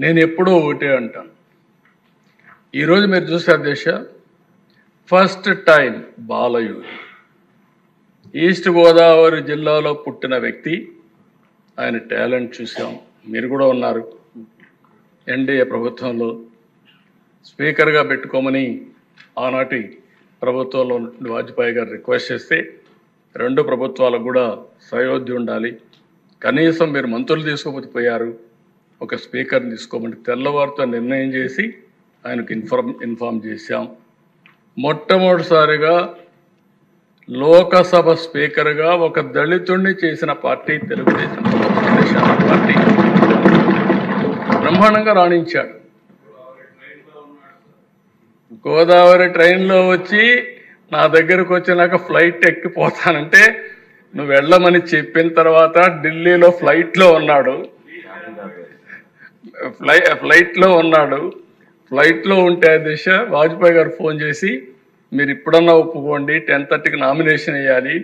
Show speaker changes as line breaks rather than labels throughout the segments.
నేను ఎప్పుడూ ఒకటే అంటాను. ఈరోజు మీరు చూసారు దేశ first time Balayogi east Godavari జిల్లాలో పుట్టిన వ్యక్తి. ఆయన టాలెంట్ చూసాం. మీరు కూడా ఉన్నారు. ఎన్డీఏ ప్రభుత్వంలో స్పీకర్గా పెట్టుకోమని ఆనాటి ప్రభుత్వంలో వాజ్పేయి గారు రిక్వెస్ట్ చేస్తే రెండు ప్రభుత్వాలకు కూడా సయోధ్య ఉండాలి. కనీసం మీరు మంత్రులు తీసుకోకపోతే పోయారు, ఒక స్పీకర్ని తీసుకోమని తెల్లవారితో నిర్ణయం చేసి ఆయనకు ఇన్ఫార్మ్ చేశాం. మొట్టమొదటిసారిగా లోకసభ స్పీకర్గా ఒక దళితుడిని చేసిన పార్టీ తెలుగుదేశం పార్టీ. బ్రహ్మాండంగా రాణించాడు. గోదావరి ట్రైన్లో వచ్చి నా దగ్గరకు వచ్చినాక ఫ్లైట్ ఎక్కిపోతానంటే నువ్వు వెళ్ళమని చెప్పిన తర్వాత ఢిల్లీలో ఫ్లైట్లో ఉన్నాడు. ఫ్లైట్లో ఉంటే దిశ వాజ్పేయి గారు ఫోన్ చేసి మీరు ఇప్పుడన్నా ఒప్పుకోండి, 10:30కి నామినేషన్ వేయాలి,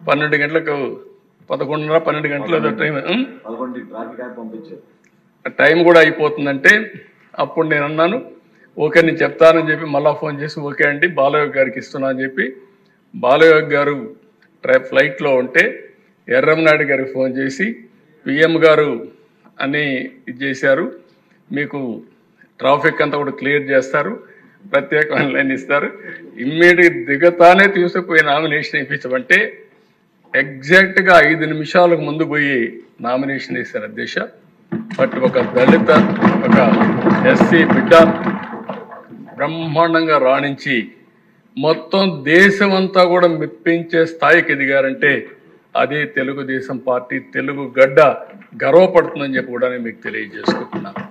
12 గంటలకు 11:30 12 గంటల టైం కూడా అయిపోతుందంటే అప్పుడు నేను అన్నాను ఓకే నేను చెప్తానని చెప్పి మళ్ళీ ఫోన్ చేసి ఓకే అండి బాలయోగి గారికి ఇస్తున్నా అని చెప్పి బాలయోగి గారు ఫ్లైట్లో ఉంటే ఎర్రంనాయుడు గారికి ఫోన్ చేసి పిఎం గారు అని ఇది చేశారు, మీకు ట్రాఫిక్ అంతా కూడా క్లియర్ చేస్తారు, ప్రత్యేకమైన లైన్ ఇస్తారు, ఇమ్మీడియట్ దిగతానే తీసుకుపోయి నామినేషన్ ఇప్పించమంటే ఎగ్జాక్ట్గా 5 నిమిషాలకు ముందు పోయి నామినేషన్ వేశారు అధ్యక్ష. బట్ ఒక దళిత ఒక ఎస్సీ బిడ్డ బ్రహ్మాండంగా రాణించి మొత్తం దేశమంతా కూడా మెప్పించే స్థాయికి ఎదిగారంటే అదే తెలుగుదేశం పార్టీ, తెలుగు గడ్డ గర్వపడుతుందని చెప్పి కూడా నేను మీకు తెలియజేసుకుంటున్నాను.